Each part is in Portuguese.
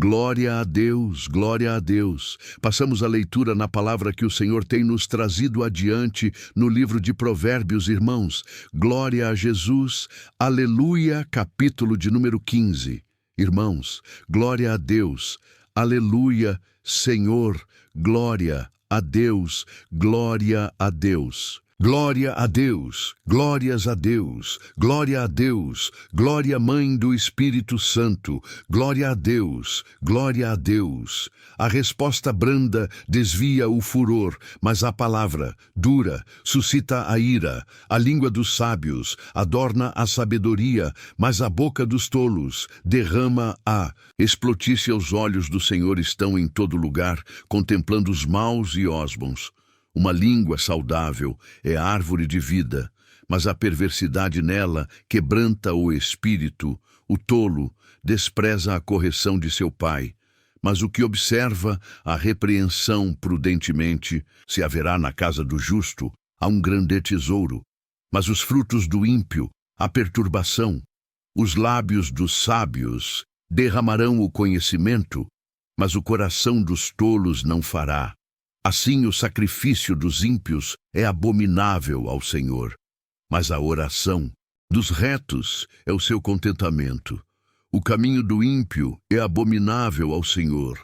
Glória a Deus, glória a Deus. Passamos a leitura na palavra que o Senhor tem nos trazido adiante no livro de Provérbios, irmãos. Glória a Jesus, aleluia, capítulo de número 15. Irmãos, glória a Deus, aleluia, Senhor, glória a Deus, glória a Deus. Glória a Deus, glórias a Deus, glória a Deus, glória Mãe do Espírito Santo, glória a Deus, glória a Deus. A resposta branda desvia o furor, mas a palavra dura suscita a ira. A língua dos sábios adorna a sabedoria, mas a boca dos tolos derrama a explotícia. Os olhos do Senhor estão em todo lugar, contemplando os maus e os bons. Uma língua saudável é árvore de vida, mas a perversidade nela quebranta o espírito. O tolo despreza a correção de seu pai, mas o que observa a repreensão prudentemente, se haverá na casa do justo, há um grande tesouro. Mas os frutos do ímpio, a perturbação. Os lábios dos sábios derramarão o conhecimento, mas o coração dos tolos não fará. Assim o sacrifício dos ímpios é abominável ao Senhor, mas a oração dos retos é o seu contentamento. O caminho do ímpio é abominável ao Senhor,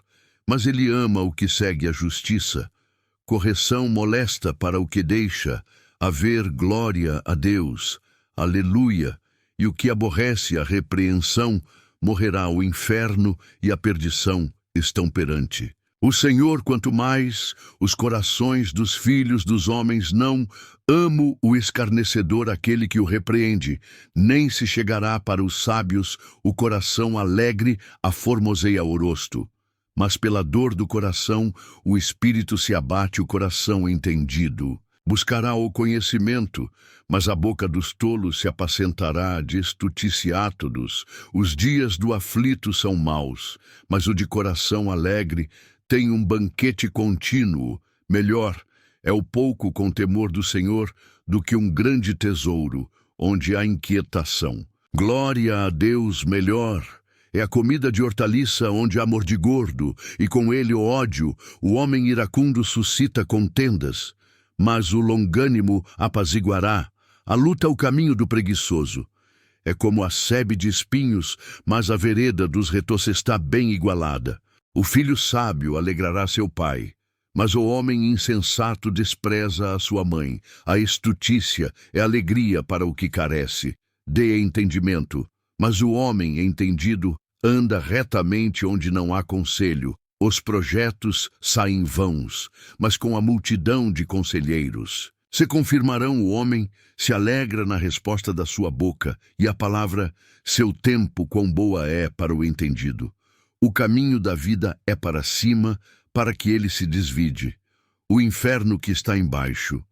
mas ele ama o que segue a justiça. Correção molesta para o que deixa haver glória a Deus, aleluia, e o que aborrece a repreensão morrerá. O inferno e a perdição estão perante o Senhor. Quanto mais os corações dos filhos dos homens não amo o escarnecedor, aquele que o repreende, nem se chegará para os sábios. O coração alegre aformoseia o rosto, mas pela dor do coração o espírito se abate. O coração entendido buscará o conhecimento, mas a boca dos tolos se apacentará de estuticiátodos. Os dias do aflito são maus, mas o de coração alegre tem um banquete contínuo. Melhor é o pouco com temor do Senhor do que um grande tesouro, onde há inquietação. Glória a Deus, melhor é a comida de hortaliça, onde há mordigordo, e com ele o ódio. O homem iracundo suscita contendas, mas o longânimo apaziguará. A luta é o caminho do preguiçoso. É como a sebe de espinhos, mas a vereda dos retos está bem igualada. O filho sábio alegrará seu pai, mas o homem insensato despreza a sua mãe. A estutícia é alegria para o que carece. Dê entendimento, mas o homem entendido anda retamente onde não há conselho. Os projetos saem vãos, mas com a multidão de conselheiros se confirmarão. O homem se alegra na resposta da sua boca, e a palavra, seu tempo, quão boa é para o entendido. O caminho da vida é para cima, para que ele se desvide. O inferno que está embaixo.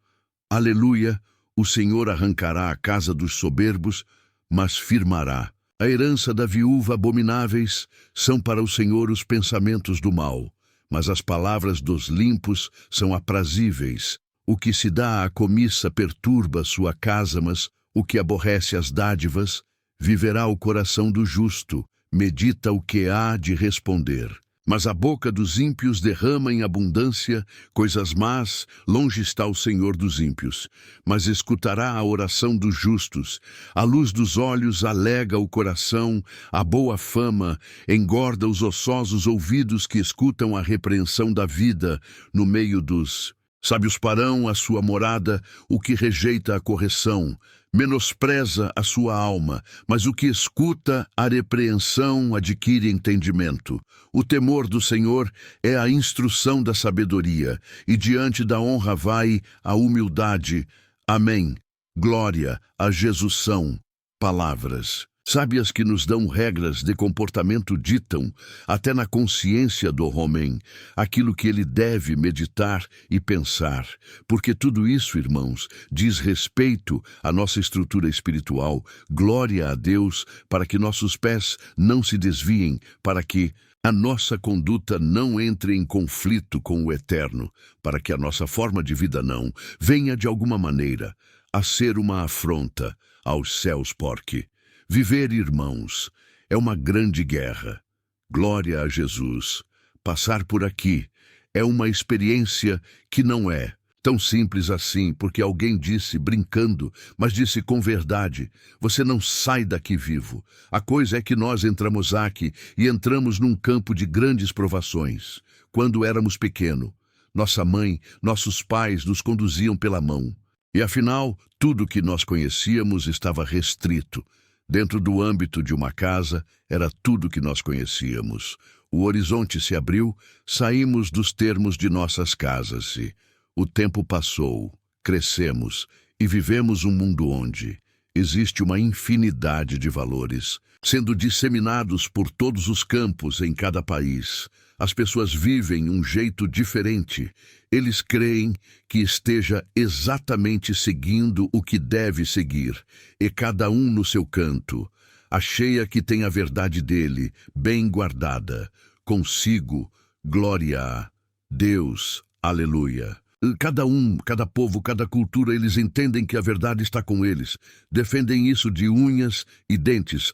Aleluia, o Senhor arrancará a casa dos soberbos, mas firmará. A herança da viúva abomináveis são para o Senhor os pensamentos do mal, mas as palavras dos limpos são aprazíveis. O que se dá à comiça perturba sua casa, mas o que aborrece as dádivas viverá. O coração do justo medita o que há de responder, mas a boca dos ímpios derrama em abundância coisas más. Longe está o Senhor dos ímpios, mas escutará a oração dos justos. A luz dos olhos alega o coração, a boa fama engorda os ossosos ouvidos que escutam a repreensão da vida. No meio dos sábios parão a sua morada. O que rejeita a correção menospreza a sua alma, mas o que escuta a repreensão adquire entendimento. O temor do Senhor é a instrução da sabedoria, e diante da honra vai a humildade. Amém. Glória a Jesus. São palavras sábias que nos dão regras de comportamento, ditam, até na consciência do homem, aquilo que ele deve meditar e pensar. Porque tudo isso, irmãos, diz respeito à nossa estrutura espiritual. Glória a Deus, para que nossos pés não se desviem, para que a nossa conduta não entre em conflito com o eterno, para que a nossa forma de vida não venha de alguma maneira a ser uma afronta aos céus. Porque viver, irmãos, é uma grande guerra. Glória a Jesus. Passar por aqui é uma experiência que não é tão simples assim, porque alguém disse brincando, mas disse com verdade: você não sai daqui vivo. A coisa é que nós entramos aqui e entramos num campo de grandes provações. Quando éramos pequenos, nossa mãe, nossos pais nos conduziam pela mão. E afinal, tudo que nós conhecíamos estava restrito. Dentro do âmbito de uma casa, era tudo que nós conhecíamos. O horizonte se abriu, saímos dos termos de nossas casas e o tempo passou, crescemos e vivemos um mundo onde existe uma infinidade de valores, sendo disseminados por todos os campos em cada país. As pessoas vivem um jeito diferente. Eles creem que esteja exatamente seguindo o que deve seguir, e cada um no seu canto. Acheia que tem a verdade dele, bem guardada. Consigo, glória a Deus, aleluia. Cada um, cada povo, cada cultura, eles entendem que a verdade está com eles. Defendem isso de unhas e dentes.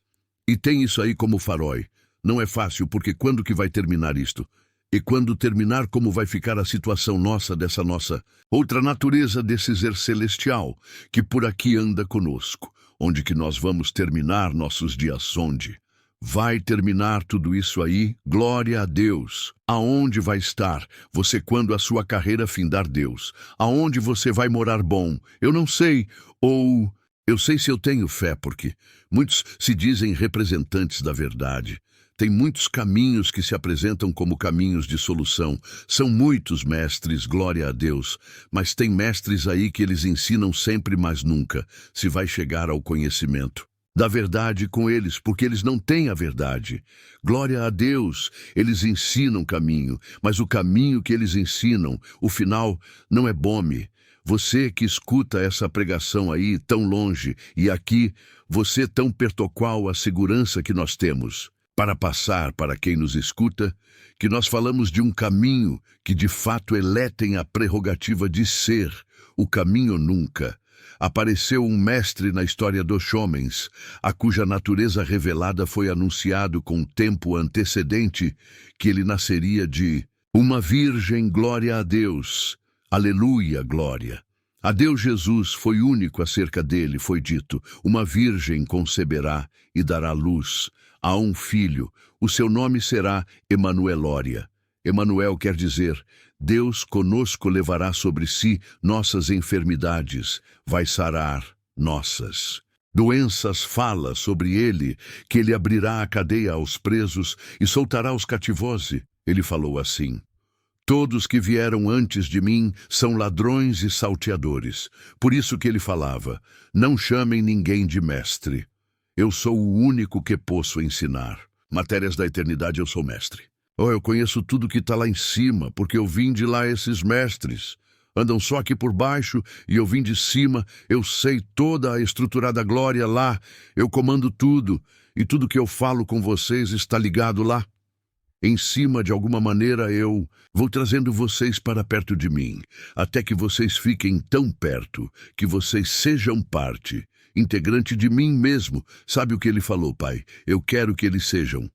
E tem isso aí como farói. Não é fácil, porque quando que vai terminar isto? E quando terminar, como vai ficar a situação nossa, dessa nossa outra natureza, desse ser celestial, que por aqui anda conosco? Onde que nós vamos terminar nossos dias? Onde vai terminar tudo isso aí? Glória a Deus. Aonde vai estar você quando a sua carreira findar, Deus? Aonde você vai morar bom? Eu não sei. Ou eu sei se eu tenho fé, porque muitos se dizem representantes da verdade. Tem muitos caminhos que se apresentam como caminhos de solução. São muitos mestres, glória a Deus. Mas tem mestres aí que eles ensinam sempre, mas nunca se vai chegar ao conhecimento da verdade com eles, porque eles não têm a verdade. Glória a Deus, eles ensinam caminho, mas o caminho que eles ensinam, o final, não é bome. Você que escuta essa pregação aí tão longe, e aqui, você tão perto qual a segurança que nós temos para passar para quem nos escuta, que nós falamos de um caminho que de fato ele tem a prerrogativa de ser o caminho nunca. Apareceu um mestre na história dos homens, a cuja natureza revelada foi anunciado com tempo antecedente, que ele nasceria de uma virgem, glória a Deus, aleluia, glória. A Deus Jesus foi único acerca dele, foi dito: uma virgem conceberá e dará luz a um filho, o seu nome será Emanuelória. Emanuel quer dizer: Deus conosco levará sobre si nossas enfermidades, vai sarar nossas doenças. Fala sobre ele, que ele abrirá a cadeia aos presos e soltará os cativos. Ele falou assim: todos que vieram antes de mim são ladrões e salteadores. Por isso que ele falava: não chamem ninguém de mestre. Eu sou o único que posso ensinar. Matérias da eternidade eu sou mestre. Oh, eu conheço tudo que está lá em cima, porque eu vim de lá. Esses mestres andam só aqui por baixo e eu vim de cima. Eu sei toda a estruturada glória lá. Eu comando tudo e tudo que eu falo com vocês está ligado lá. Em cima, de alguma maneira, eu vou trazendo vocês para perto de mim, até que vocês fiquem tão perto que vocês sejam parte, integrante de mim mesmo. Sabe o que ele falou, Pai? Eu quero que eles sejam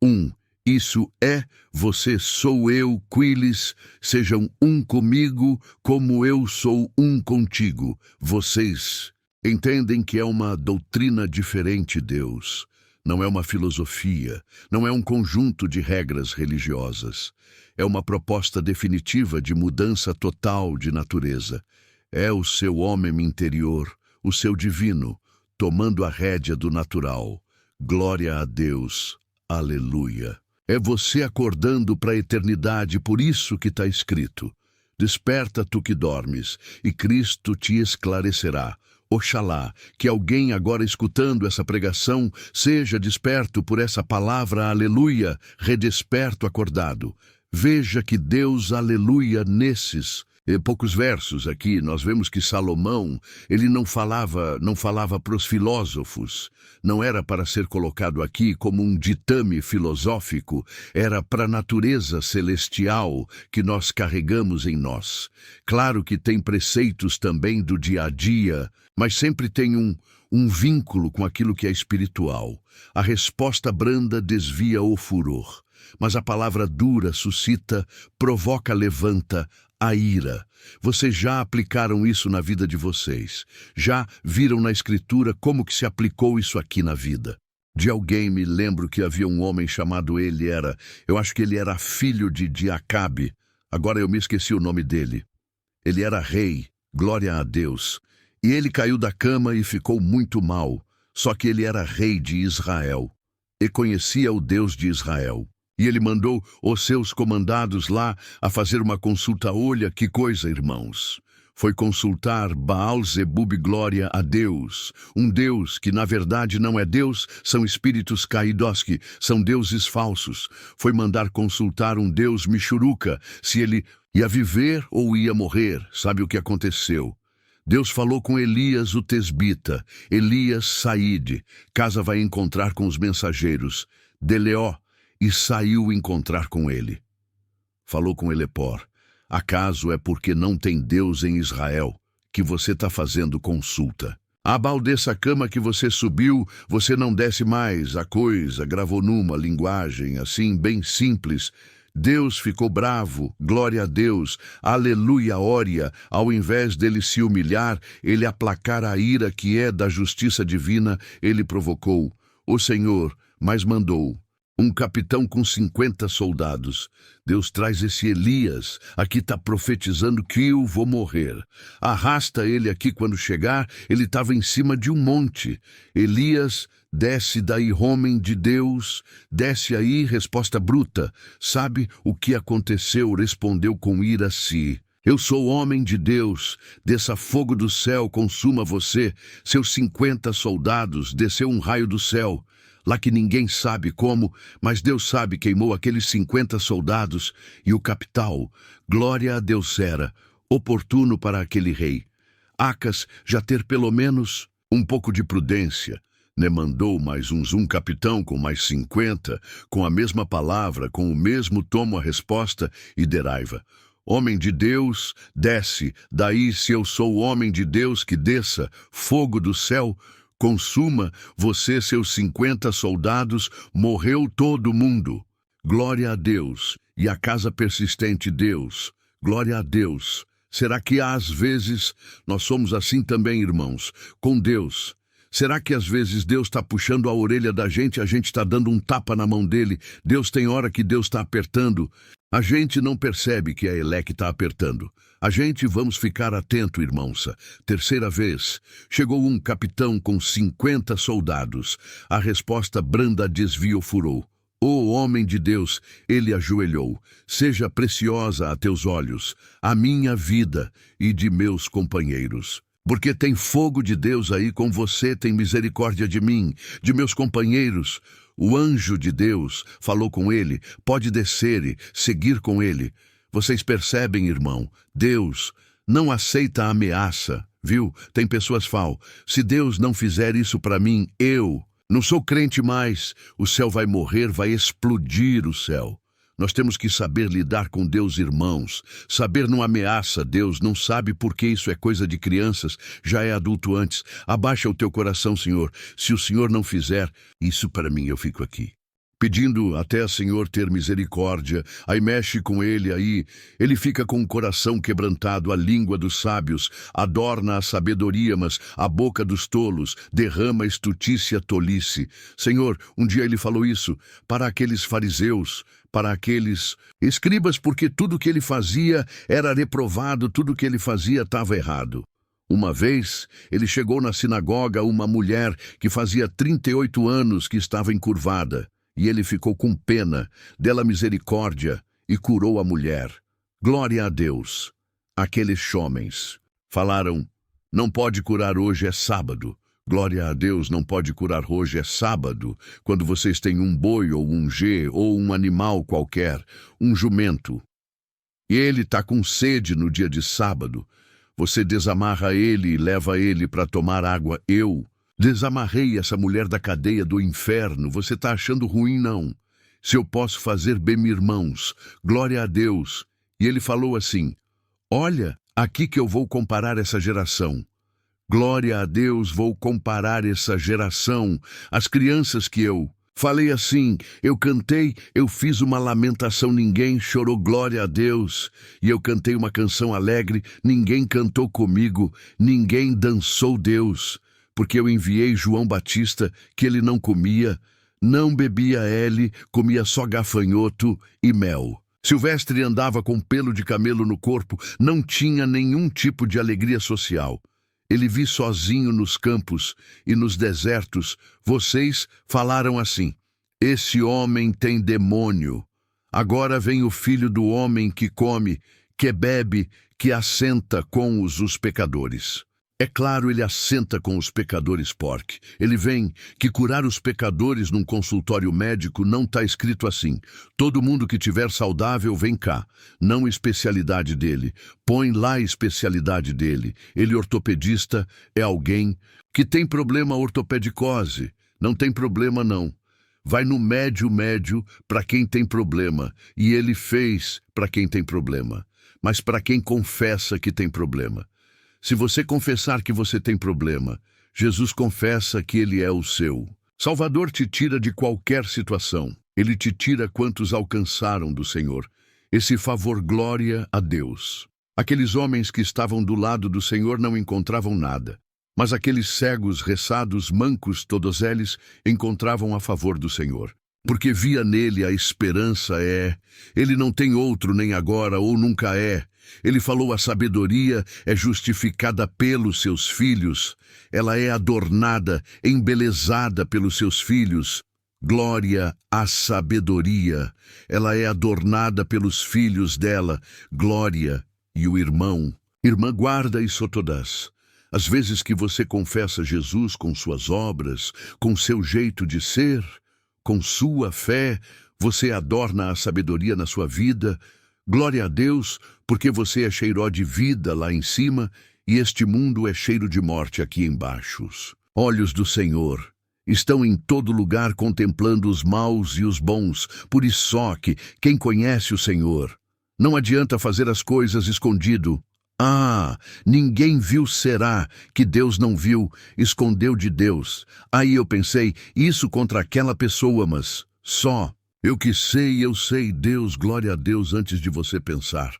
um. Isso é, você sou eu, Quiles, sejam um comigo, como eu sou um contigo. Vocês entendem que é uma doutrina diferente, Deus. Não é uma filosofia, não é um conjunto de regras religiosas. É uma proposta definitiva de mudança total de natureza. É o seu homem interior, o seu divino, tomando a rédea do natural. Glória a Deus, aleluia. É você acordando para a eternidade, por isso que está escrito: desperta tu que dormes, e Cristo te esclarecerá. Oxalá que alguém agora escutando essa pregação seja desperto por essa palavra, aleluia, redesperto, acordado. Veja que Deus, aleluia, nesses poucos versos aqui, nós vemos que Salomão, ele não falava para os filósofos, não era para ser colocado aqui como um ditame filosófico, era para a natureza celestial que nós carregamos em nós. Claro que tem preceitos também do dia a dia, mas sempre tem um vínculo com aquilo que é espiritual. A resposta branda desvia o furor. mas a palavra dura suscita, provoca, levanta a ira. Vocês já aplicaram isso na vida de vocês. Já viram na Escritura como que se aplicou isso aqui na vida. De alguém me lembro que havia um homem chamado eu acho que ele era filho de Acabe. Agora eu me esqueci o nome dele. Ele era rei, glória a Deus. E ele caiu da cama e ficou muito mal. Só que ele era rei de Israel e conhecia o Deus de Israel. E ele mandou os seus comandados lá a fazer uma consulta. Olha que coisa, irmãos. Foi consultar Baal-zebub, glória a Deus. Um Deus que na verdade não é Deus, são espíritos caídos que são deuses falsos. Foi mandar consultar um Deus michuruca, se ele ia viver ou ia morrer. Sabe o que aconteceu? Deus falou com Elias o tesbita, Elias Saíde, casa vai encontrar com os mensageiros, Deleó, e saiu encontrar com ele. Falou com Elepor, acaso é porque não tem Deus em Israel que você está fazendo consulta? A Baal dessa cama que você subiu, você não desce mais, a coisa gravou numa linguagem assim bem simples. Deus ficou bravo, glória a Deus, aleluia, ória, ao invés dele se humilhar, ele aplacar a ira que é da justiça divina, ele provocou. O Senhor mais mandou um capitão com 50 soldados. Deus traz esse Elias, aqui está profetizando que eu vou morrer. Arrasta ele aqui quando chegar, ele estava em cima de um monte. Elias, desce daí, homem de Deus, desce aí, resposta bruta. Sabe o que aconteceu? Respondeu com ira se. Eu sou homem de Deus, desça fogo do céu, consuma você. Seus 50 soldados, desceu um raio do céu. Lá que ninguém sabe como, mas Deus sabe, queimou aqueles 50 soldados e o capital. Glória a Deus era oportuno para aquele rei. Acas já ter pelo menos um pouco de prudência. Ne mandou mais um capitão com mais 50, com a mesma palavra, com o mesmo tomo a resposta, e deraiva. Homem de Deus, desce, daí se eu sou o homem de Deus que desça, fogo do céu, consuma você seus 50 soldados, morreu todo mundo. Glória a Deus, e a casa persistente Deus, glória a Deus. Será que às vezes nós somos assim também, irmãos, com Deus? Será que às vezes Deus está puxando a orelha da gente, a gente está dando um tapa na mão dele? Deus tem hora que Deus está apertando. A gente não percebe que é Ele que está apertando. A gente vamos ficar atento, irmãos. Terceira vez, chegou um capitão com 50 soldados. A resposta branda desvio furou. Ó homem de Deus, ele ajoelhou. Seja preciosa a teus olhos a minha vida e de meus companheiros. Porque tem fogo de Deus aí com você, tem misericórdia de mim, de meus companheiros. O anjo de Deus falou com ele, pode descer e seguir com ele. Vocês percebem, irmão, Deus não aceita a ameaça, viu? Tem pessoas que falam, se Deus não fizer isso para mim, eu não sou crente mais, o céu vai morrer, vai explodir o céu. Nós temos que saber lidar com Deus, irmãos. Saber não ameaça Deus, não sabe porque isso é coisa de crianças, já é adulto antes. Abaixa o teu coração, Senhor. Se o Senhor não fizer, isso para mim, eu fico aqui. Pedindo até o Senhor ter misericórdia, aí mexe com ele aí, ele fica com o coração quebrantado, a língua dos sábios, adorna a sabedoria, mas a boca dos tolos derrama estutícia tolice. Senhor, um dia ele falou isso para aqueles fariseus, para aqueles escribas, porque tudo que ele fazia era reprovado, tudo que ele fazia estava errado. Uma vez, ele chegou na sinagoga uma mulher que fazia 38 anos que estava encurvada. E ele ficou com pena, dela misericórdia, e curou a mulher. Glória a Deus. Aqueles homens falaram, não pode curar hoje, é sábado. Glória a Deus, não pode curar hoje, é sábado. Quando vocês têm um boi ou um gê ou um animal qualquer, um jumento, e ele está com sede no dia de sábado, você desamarra ele e leva ele para tomar água. Eu desamarrei essa mulher da cadeia do inferno. Você está achando ruim, não? Se eu posso fazer bem, irmãos, glória a Deus. E ele falou assim, olha, aqui que eu vou comparar essa geração. Glória a Deus, vou comparar essa geração. As crianças que eu Falei assim, eu cantei, eu fiz uma lamentação, ninguém chorou, glória a Deus. E eu cantei uma canção alegre, ninguém cantou comigo, ninguém dançou Deus. Porque eu enviei João Batista, que ele não comia, não bebia ele, comia só gafanhoto e mel. Silvestre andava com pelo de camelo no corpo, não tinha nenhum tipo de alegria social. Ele vi sozinho nos campos e nos desertos. Vocês falaram assim: esse homem tem demônio. Agora vem o filho do homem que come, que bebe, que assenta com os pecadores. É claro, ele assenta com os pecadores, porque ele vem que curar os pecadores num consultório médico não está escrito assim. Todo mundo que tiver saudável vem cá. Não especialidade dele. Põe lá a especialidade dele. Ele ortopedista é alguém que tem problema ortopedicose. Não tem problema não. Vai no médio para quem tem problema. E ele fez para quem tem problema. Mas para quem confessa que tem problema. Se você confessar que você tem problema, Jesus confessa que ele é o seu. Salvador te tira de qualquer situação. Ele te tira quantos alcançaram do Senhor. Esse favor, glória a Deus. Aqueles homens que estavam do lado do Senhor não encontravam nada. Mas aqueles cegos, ressados, mancos, todos eles, encontravam a favor do Senhor. Porque via nele a esperança ele não tem outro nem agora ou nunca é. Ele falou: a sabedoria é justificada pelos seus filhos, ela é adornada, embelezada pelos seus filhos. Glória à sabedoria, ela é adornada pelos filhos dela. Glória. E o irmão, irmã, guarda isso todas. Às vezes que você confessa Jesus com suas obras, com seu jeito de ser, com sua fé, você adorna a sabedoria na sua vida. Glória a Deus, porque você é cheiro de vida lá em cima e este mundo é cheiro de morte aqui embaixo. Olhos do Senhor estão em todo lugar contemplando os maus e os bons. Por isso só que quem conhece o Senhor não adianta fazer as coisas escondido. Ninguém viu, será que Deus não viu, escondeu de Deus. Aí eu pensei, isso contra aquela pessoa, mas só eu sei, Deus, glória a Deus, antes de você pensar.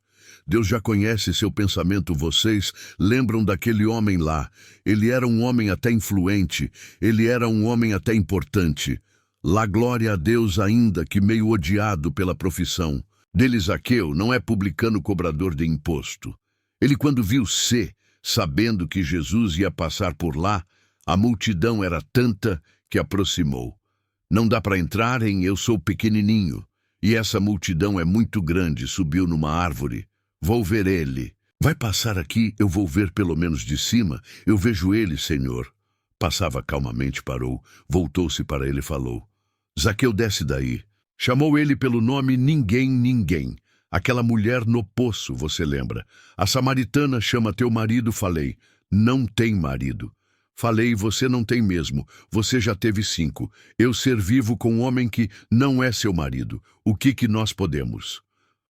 Deus já conhece seu pensamento, vocês lembram daquele homem lá. Ele era um homem até influente, ele era um homem até importante. Lá, glória a Deus, ainda que meio odiado pela profissão. Dele, Zaqueu não é publicano cobrador de imposto. Ele, quando viu sabendo que Jesus ia passar por lá, a multidão era tanta que aproximou. Não dá para entrar eu sou pequenininho, e essa multidão é muito grande, subiu numa árvore. Vou ver ele. Vai passar aqui, eu vou ver pelo menos de cima, eu vejo ele, Senhor. Passava calmamente, parou, voltou-se para ele e falou: Zaqueu, desce daí. Chamou ele pelo nome, ninguém. Aquela mulher no poço, você lembra? A samaritana: chama teu marido. Falei: não tem marido. Falei: você não tem mesmo, você já teve 5. Eu ser vivo com um homem que não é seu marido. O que nós podemos?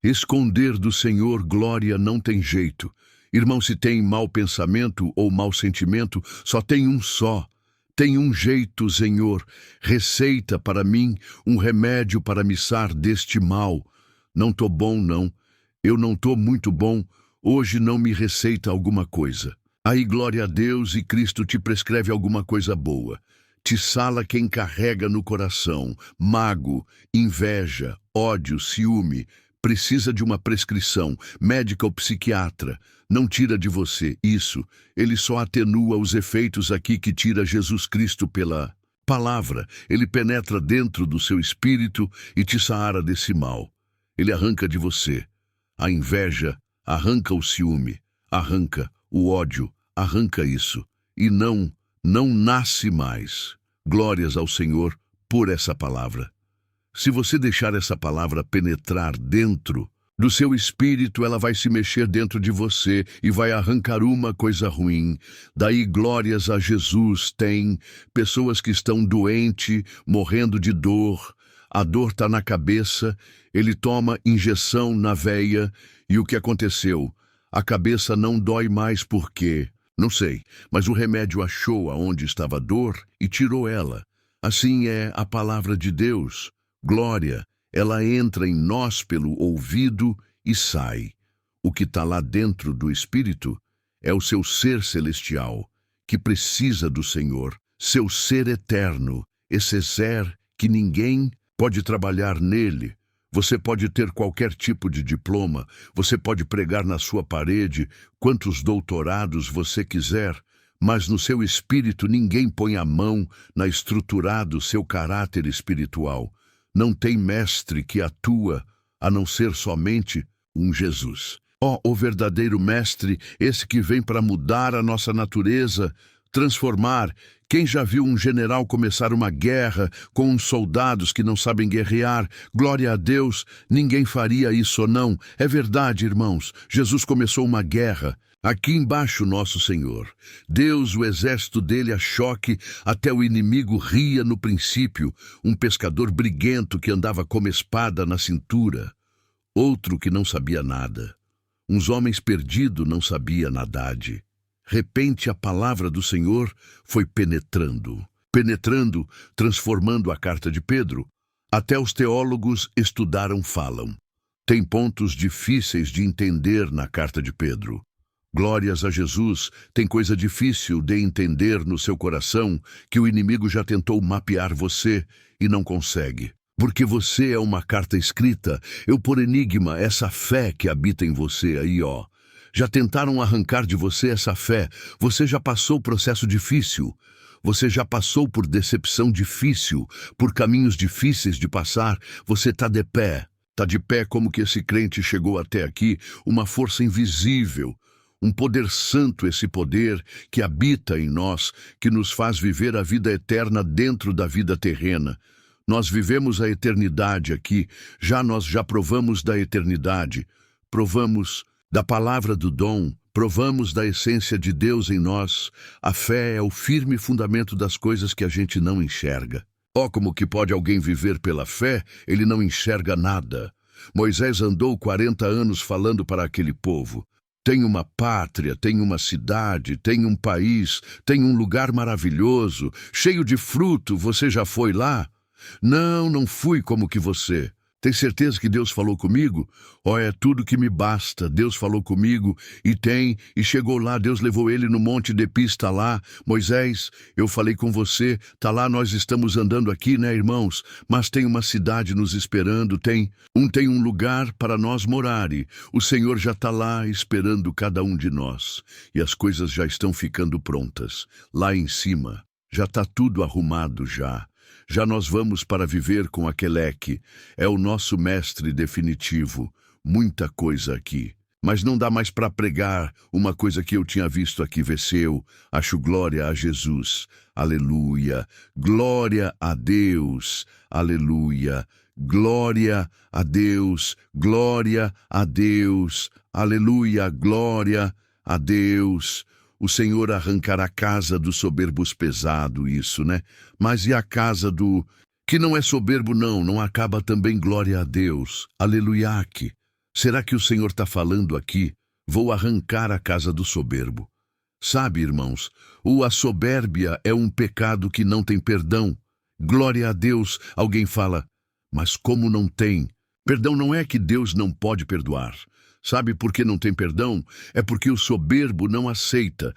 Esconder do Senhor, glória, não tem jeito. Irmão, se tem mau pensamento ou mau sentimento, só tem um só. Tem um jeito, Senhor, receita para mim, um remédio para me sar deste mal. Não tô bom, não. Eu não tô muito bom. Hoje não me receita alguma coisa. Aí, glória a Deus, e Cristo te prescreve alguma coisa boa. Te sala quem carrega no coração, mago, inveja, ódio, ciúme. Precisa de uma prescrição, médica ou psiquiatra. Não tira de você isso. Ele só atenua os efeitos aqui que tira Jesus Cristo pela palavra. Ele penetra dentro do seu espírito e te sara desse mal. Ele arranca de você a inveja, arranca o ciúme, arranca o ódio, arranca isso. E não nasce mais. Glórias ao Senhor por essa palavra. Se você deixar essa palavra penetrar dentro do seu espírito, ela vai se mexer dentro de você e vai arrancar uma coisa ruim. Daí, glórias a Jesus. Tem pessoas que estão doentes, morrendo de dor. A dor está na cabeça, ele toma injeção na veia e o que aconteceu? A cabeça não dói mais por quê? Não sei, mas o remédio achou aonde estava a dor e tirou ela. Assim é a palavra de Deus. Glória, ela entra em nós pelo ouvido e sai. O que está lá dentro do Espírito é o seu ser celestial, que precisa do Senhor, seu ser eterno, esse ser que ninguém pode trabalhar nele. Você pode ter qualquer tipo de diploma, você pode pregar na sua parede quantos doutorados você quiser, mas no seu espírito ninguém põe a mão na estrutura do seu caráter espiritual. Não tem mestre que atua, a não ser somente um Jesus. O verdadeiro mestre, esse que vem para mudar a nossa natureza, transformar. Quem já viu um general começar uma guerra com uns soldados que não sabem guerrear? Glória a Deus, ninguém faria isso ou não. É verdade, irmãos, Jesus começou uma guerra. Aqui embaixo, nosso Senhor. Deus, o exército dele a choque, até o inimigo ria no princípio. Um pescador briguento que andava com uma espada na cintura. Outro que não sabia nada. Uns homens perdidos não sabia nadar. Repente a palavra do Senhor foi penetrando, transformando a carta de Pedro. Até os teólogos estudaram falam. Tem pontos difíceis de entender na carta de Pedro. Glórias a Jesus, tem coisa difícil de entender no seu coração que o inimigo já tentou mapear você e não consegue. Porque você é uma carta escrita, eu por enigma essa fé que habita em você aí, ó. Já tentaram arrancar de você essa fé, você já passou processo difícil, você já passou por decepção difícil, por caminhos difíceis de passar, você tá de pé como que esse crente chegou até aqui, uma força invisível, um poder santo, esse poder que habita em nós, que nos faz viver a vida eterna dentro da vida terrena. Nós vivemos a eternidade aqui, nós já provamos da eternidade, provamos da palavra do dom, provamos da essência de Deus em nós. A fé é o firme fundamento das coisas que a gente não enxerga. Como que pode alguém viver pela fé? Ele não enxerga nada. Moisés andou 40 anos falando para aquele povo. Tem uma pátria, tem uma cidade, tem um país, tem um lugar maravilhoso, cheio de fruto, você já foi lá? Não fui como que você. Tem certeza que Deus falou comigo? É tudo que me basta. Deus falou comigo e chegou lá, Deus levou ele no monte de pista lá. Moisés, eu falei com você, tá lá, nós estamos andando aqui, né, irmãos? Mas tem uma cidade nos esperando, tem um lugar para nós morar e o Senhor já tá lá esperando cada um de nós. E as coisas já estão ficando prontas. Lá em cima, já tá tudo arrumado já. Já nós vamos para viver com Aqueleque, é o nosso mestre definitivo, muita coisa aqui. Mas não dá mais para pregar uma coisa que eu tinha visto aqui, Veceu, acho glória a Jesus, aleluia, glória a Deus, aleluia, glória a Deus, glória a Deus, aleluia, glória a Deus. O Senhor arrancará a casa dos soberbos pesado, isso, né? Mas e a casa do que não é soberbo, não acaba também, glória a Deus, aleluiaque. Será que o Senhor está falando aqui? Vou arrancar a casa do soberbo. Sabe, irmãos, a soberbia é um pecado que não tem perdão. Glória a Deus, alguém fala, mas como não tem? Perdão não é que Deus não pode perdoar. Sabe por que não tem perdão? É porque o soberbo não aceita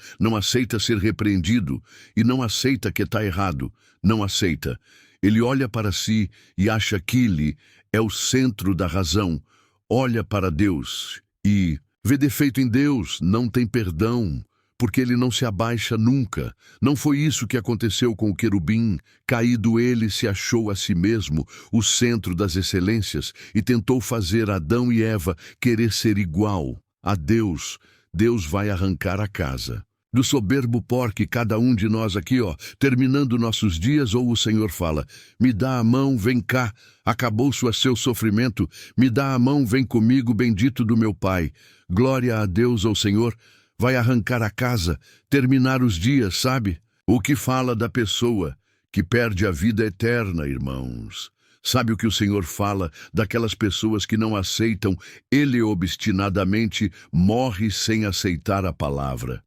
ser repreendido e não aceita que está errado, não aceita. Ele olha para si e acha que ele é o centro da razão, olha para Deus e vê defeito em Deus, não tem perdão, porque ele não se abaixa nunca. Não foi isso que aconteceu com o querubim. Caído ele se achou a si mesmo o centro das excelências e tentou fazer Adão e Eva querer ser igual a Deus. Deus vai arrancar a casa do soberbo porque cada um de nós aqui, terminando nossos dias, ou o Senhor fala, me dá a mão, vem cá, acabou-se o seu sofrimento, me dá a mão, vem comigo, bendito do meu Pai. Glória a Deus, ou Senhor, vai arrancar a casa, terminar os dias, sabe? O que fala da pessoa que perde a vida eterna, irmãos. Sabe o que o Senhor fala daquelas pessoas que não aceitam? Ele obstinadamente morre sem aceitar a palavra.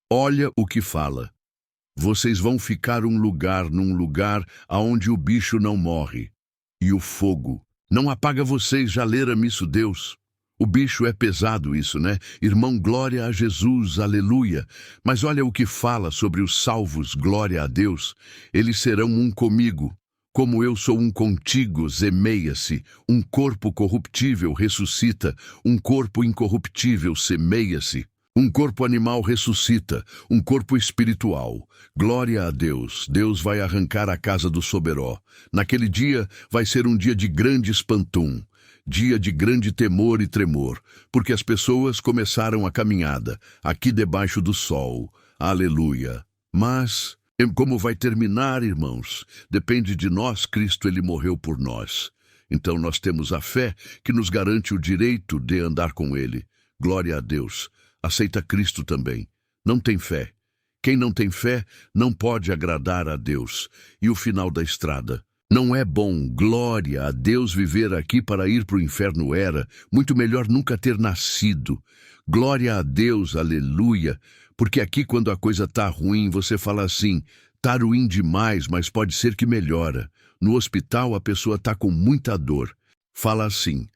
Olha o que fala. Vocês vão ficar num lugar aonde o bicho não morre. E o fogo não apaga vocês. Já leram isso, Deus? O bicho é pesado isso, né? Irmão, glória a Jesus, aleluia. Mas olha o que fala sobre os salvos, glória a Deus. Eles serão um comigo. Como eu sou um contigo, semeia-se. Um corpo corruptível ressuscita, um corpo incorruptível semeia-se. Um corpo animal ressuscita, um corpo espiritual. Glória a Deus. Deus vai arrancar a casa do Soberó. Naquele dia vai ser um dia de grande espantum, dia de grande temor e tremor, porque as pessoas começaram a caminhada, aqui debaixo do sol. Aleluia. Mas como vai terminar, irmãos? Depende de nós. Cristo, ele morreu por nós. Então nós temos a fé que nos garante o direito de andar com ele. Glória a Deus. Aceita Cristo também. Não tem fé. Quem não tem fé não pode agradar a Deus. E o final da estrada. Não é bom, glória a Deus, viver aqui para ir para o inferno. Era muito melhor nunca ter nascido. Glória a Deus, aleluia. Porque aqui quando a coisa tá ruim, você fala assim, tá ruim demais, mas pode ser que melhora. No hospital a pessoa tá com muita dor. Fala assim,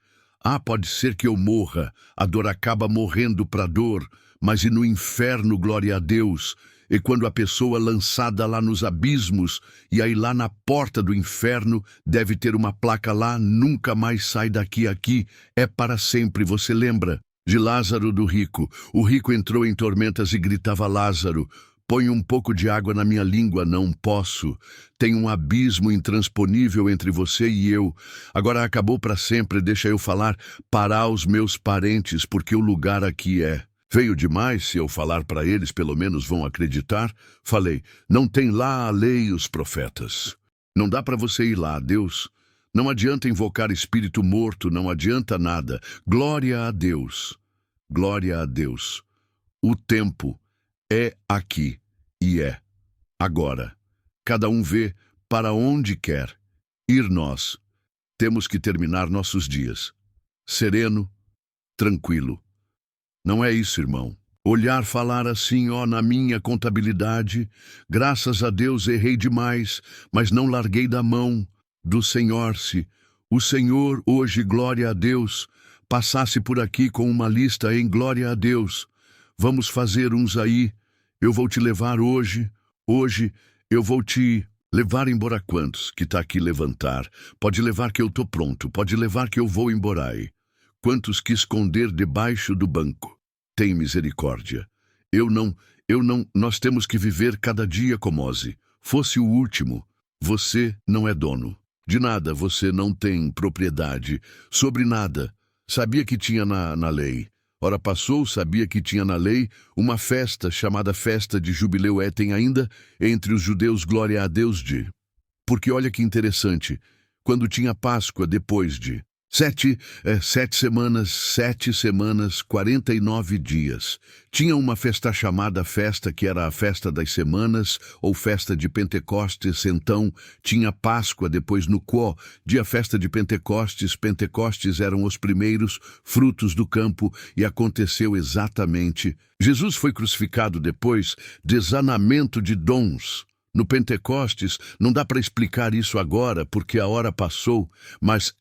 pode ser que eu morra. A dor acaba morrendo para dor, mas e no inferno, glória a Deus? E quando a pessoa lançada lá nos abismos, e aí lá na porta do inferno, deve ter uma placa lá, nunca mais sai daqui, aqui é para sempre. Você lembra de Lázaro do rico? O rico entrou em tormentas e gritava, Lázaro, põe um pouco de água na minha língua. Não posso. Tem um abismo intransponível entre você e eu. Agora acabou para sempre, deixa eu falar para os meus parentes, porque o lugar aqui é veio demais. Se eu falar para eles, pelo menos vão acreditar. Falei, não tem lá a lei e os profetas. Não dá para você ir lá, Deus. Não adianta invocar espírito morto, não adianta nada. Glória a Deus. Glória a Deus. O tempo é aqui e é agora. Cada um vê para onde quer ir. Nós temos que terminar nossos dias sereno, tranquilo. Não é isso, irmão. Olhar, falar assim, na minha contabilidade, graças a Deus errei demais, mas não larguei da mão do Senhor. Se o Senhor hoje, glória a Deus, passasse por aqui com uma lista em glória a Deus, vamos fazer uns aí, eu vou te levar hoje eu vou te levar embora. Quantos que tá aqui levantar? Pode levar que eu tô pronto, pode levar que eu vou embora aí. Quantos que esconder debaixo do banco? Tem misericórdia. Eu não, nós temos que viver cada dia como Ozzy fosse o último. Você não é dono de nada, você não tem propriedade sobre nada. Sabia que tinha na lei. Ora passou, sabia que tinha na lei uma festa chamada festa de jubileu. Tem ainda entre os judeus, glória a Deus porque olha que interessante, quando tinha Páscoa depois de 7 semanas, 49 dias. Tinha uma festa chamada festa, que era a festa das semanas, ou festa de Pentecostes. Então, tinha Páscoa depois no dia festa de Pentecostes. Pentecostes eram os primeiros frutos do campo, e aconteceu exatamente. Jesus foi crucificado depois de exanamento de dons. No Pentecostes, não dá para explicar isso agora, porque a hora passou, mas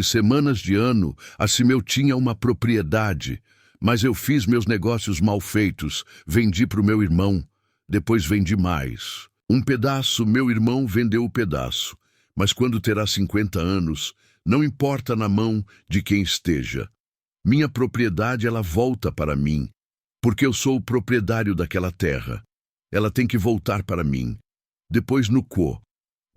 semanas de ano, assim eu tinha uma propriedade, mas eu fiz meus negócios mal feitos, vendi para o meu irmão, depois vendi mais. Um pedaço, meu irmão vendeu o pedaço, mas quando terá 50 anos, não importa na mão de quem esteja. Minha propriedade, ela volta para mim, porque eu sou o proprietário daquela terra. Ela tem que voltar para mim. Depois no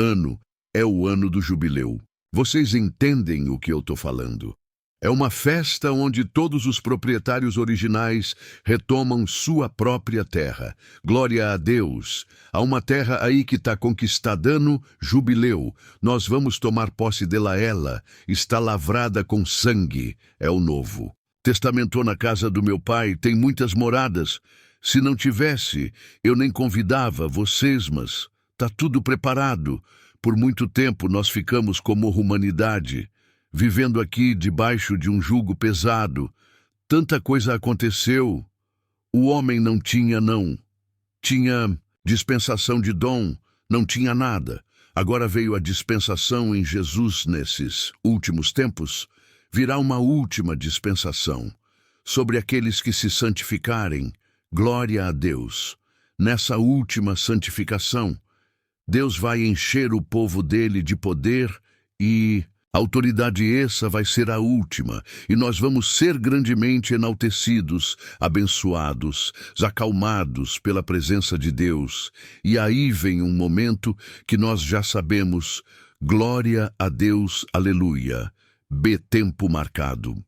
ano é o ano do jubileu. Vocês entendem o que eu estou falando? É uma festa onde todos os proprietários originais retomam sua própria terra. Glória a Deus! Há uma terra aí que está conquistada no jubileu. Nós vamos tomar posse dela. Ela está lavrada com sangue. É o novo. Testamentou na casa do meu pai, tem muitas moradas. Se não tivesse, eu nem convidava vocês, mas está tudo preparado. Por muito tempo nós ficamos como humanidade, vivendo aqui debaixo de um jugo pesado. Tanta coisa aconteceu. O homem não tinha Dispensação de dom, não tinha nada. Agora veio a dispensação em Jesus nesses últimos tempos. Virá uma última dispensação. Sobre aqueles que se santificarem, glória a Deus. Nessa última santificação, Deus vai encher o povo dele de poder e a autoridade essa vai ser a última, e nós vamos ser grandemente enaltecidos, abençoados, acalmados pela presença de Deus. E aí vem um momento que nós já sabemos, glória a Deus, aleluia, tempo marcado.